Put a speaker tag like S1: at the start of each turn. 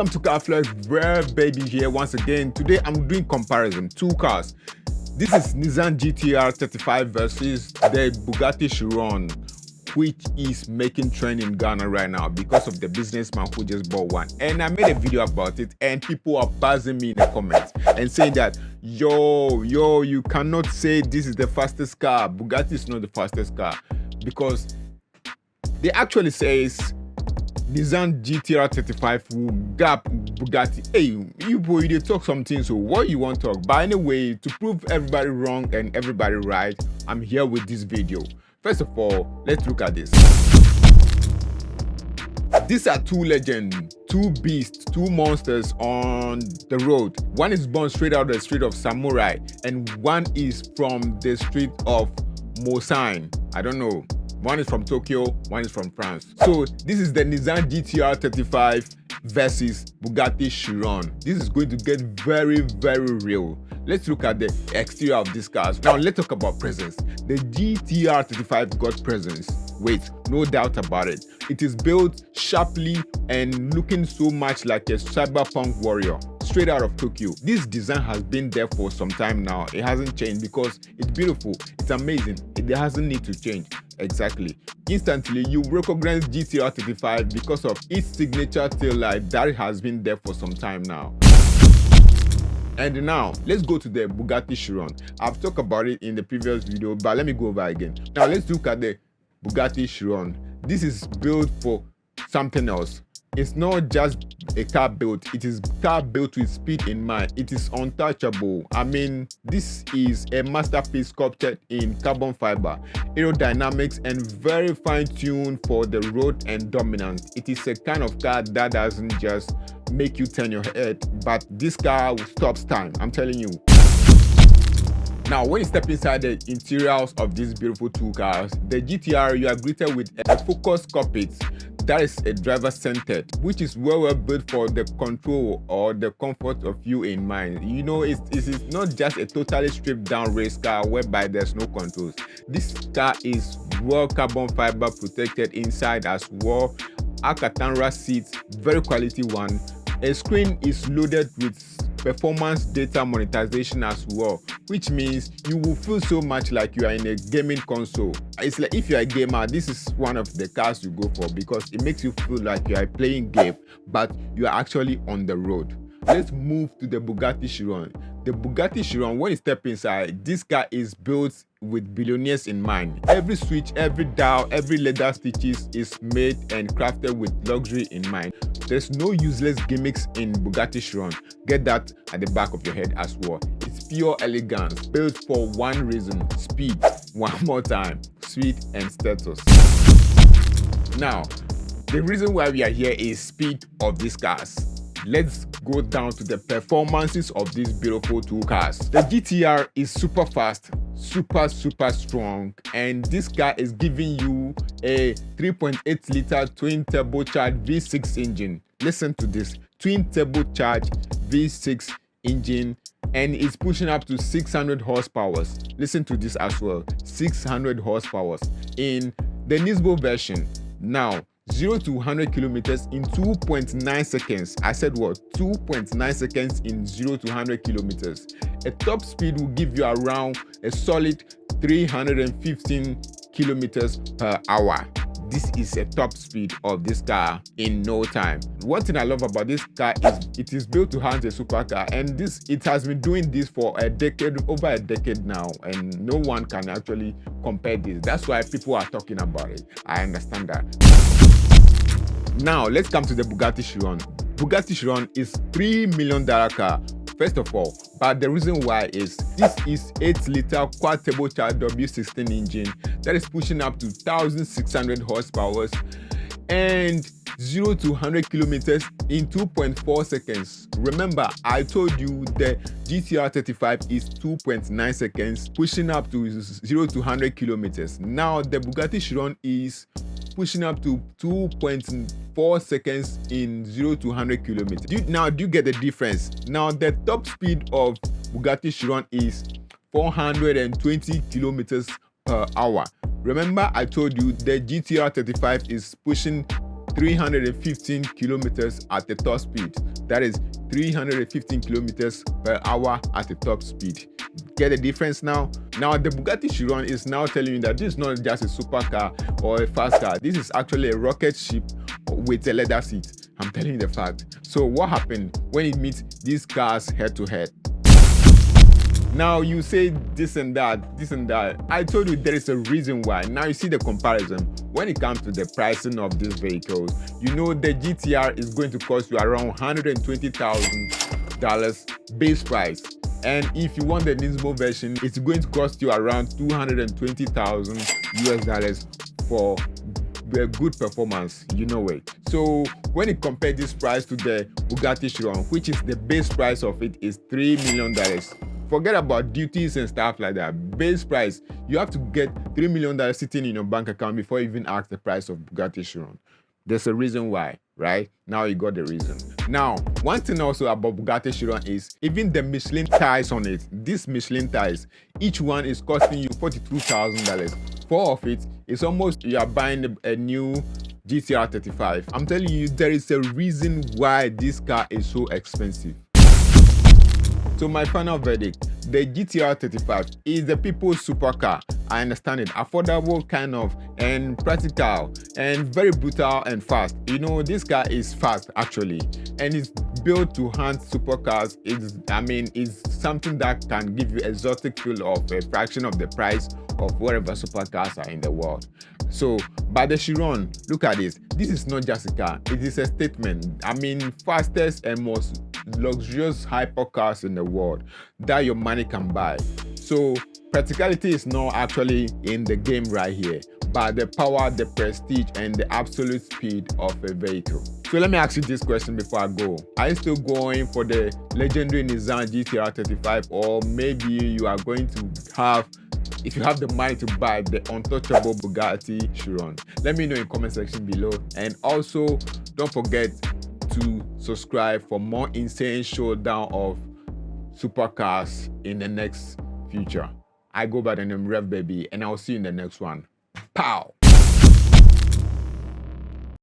S1: Welcome to CarFlex, Revbaby here once again. Today I'm doing comparison, two cars. This is Nissan GT-R 35 versus the Bugatti Chiron, which is making trend in Ghana right now because of the businessman who just bought one. And I made a video about it and people are buzzing me in the comments and saying that, yo, you cannot say this is the fastest car. Bugatti is not the fastest car, because they actually says Nissan GT-R 35 will gap Bugatti. Hey, you boy, they talk something, so what you want to talk? But anyway, to prove everybody wrong and everybody right, I'm here with this video. First of all, let's look at this. These are two legends, two beasts, two monsters on the road. One is born straight out of the street of Samurai, and one is from the street of Mosain. I don't know. One is from Tokyo, one is from France. So this is the Nissan GT-R 35 versus Bugatti Chiron. This is going to get very, very real. Let's look at the exterior of these cars. Now let's talk about presence. The GT-R 35 got presence. Wait, no doubt about it. It is built sharply and looking so much like a cyberpunk warrior straight out of Tokyo. This design has been there for some time now. It hasn't changed because it's beautiful, it's amazing. It doesn't need to change. Exactly. Instantly, you recognize GT-R 35 because of its signature tail light that has been there for some time now. And now, let's go to the Bugatti Chiron. I've talked about it in the previous video, but let me go over again. Now, let's look at the Bugatti Chiron. This is built for something else. It's not just a car built, it is car built with speed in mind. It is untouchable. I mean, this is a masterpiece sculpted in carbon fiber, aerodynamics, and very fine-tuned for the road and dominance. It is a kind of car that doesn't just make you turn your head, but this car stops time, I'm telling you. Now, when you step inside the interiors of these beautiful two cars, the GT-R, you are greeted with a focused cockpit that is a driver-centered, which is well built for the control or the comfort of you in mind. You know, it is not just a totally stripped down race car whereby there's no controls. This car is well carbon fiber protected inside as well. Alcantara seats, very quality one. A screen is loaded with performance data monetization as well, which means you will feel so much like you are in a gaming console. It's like if you are a gamer, this is one of the cars you go for because it makes you feel like you are playing game, but you are actually on the road. Let's move to the Bugatti Chiron. The Bugatti Chiron, when you step inside, this car is built with billionaires in mind. Every switch, every dial, every leather stitches is made and crafted with luxury in mind. There's no useless gimmicks in Bugatti Chiron. Get that at the back of your head as well. It's pure elegance, built for one reason: speed. One more time, speed and status. Now, the reason why we are here is speed of these cars. Let's go down to the performances of these beautiful two cars. The GT-R is super fast, super strong, and this car is giving you a 3.8 liter twin turbocharged V6 engine. Listen to this, twin turbocharged V6 engine, and it's pushing up to 600 horsepower. Listen to this as well, 600 horsepower in the Nismo version. Now, 0 to 100 kilometers in 2.9 seconds. I said what? 2.9 seconds in 0 to 100 kilometers. A top speed will give you around a solid 315 kilometers per hour. This is a top speed of this car in no time. One thing I love about this car is it is built to hunt a supercar, and it has been doing this for a decade, over a decade now, and no one can actually compare this. That's why people are talking about it. I understand that. Now let's come to the Bugatti Chiron. Bugatti Chiron is $3 million car. First of all, but the reason why is this is 8 liter quad turbocharged W16 engine that is pushing up to 1,600 horsepower and 0 to 100 kilometers in 2.4 seconds. Remember, I told you the GT-R 35 is 2.9 seconds, pushing up to 0 to 100 kilometers. Now the Bugatti Chiron is pushing up to 2.4 seconds in 0 to 100 kilometers. Do you get the difference? Now the top speed of Bugatti Chiron is 420 kilometers per hour. Remember, I told you the GT-R 35 is pushing 315 kilometers at the top speed. That is 315 kilometers per hour at the top speed. Get the difference now? Now the Bugatti Chiron is now telling you that this is not just a supercar or a fast car. This is actually a rocket ship with a leather seat. I'm telling you the fact. So what happened when it meets these cars head to head? Now you say this and that, this and that. I told you there is a reason why. Now you see the comparison. When it comes to the pricing of these vehicles, you know the GT-R is going to cost you around $120,000 base price. And if you want the Nismo version, it's going to cost you around 220,000 US dollars for the good performance, you know it. So when you compare this price to the Bugatti Chiron, which is the base price of it is $3 million. Forget about duties and stuff like that. Base price, you have to get $3 million sitting in your bank account before you even ask the price of Bugatti Chiron. There's a reason why, right? Now you got the reason. Now, one thing also about Bugatti Chiron is even the Michelin tires on it. These Michelin tires, each one is costing you $42,000. 4 of it is almost you are buying a new GT-R 35. I'm telling you, there is a reason why this car is so expensive. So my final verdict, the GT-R 35 is the people's supercar. I understand it, affordable kind of, and practical, and very brutal and fast. You know, this car is fast actually, and it's built to hunt supercars. It's something that can give you exotic feel of a fraction of the price of whatever supercars are in the world. So, but the Chiron, look at this. This is not just a car, it is a statement. Fastest and most luxurious hypercars in the world that your money can buy. So practicality is not actually in the game right here, but the power, the prestige, and the absolute speed of a vehicle. So let me ask you this question before I go. Are you still going for the legendary Nissan GT-R 35, or maybe you are going to have, if you have the money to buy the untouchable Bugatti Chiron? Let me know in the comment section below, and also don't forget to subscribe for more insane showdown of supercars in the next future. I go by the name Revbaby, and I'll see you in the next one. Pow!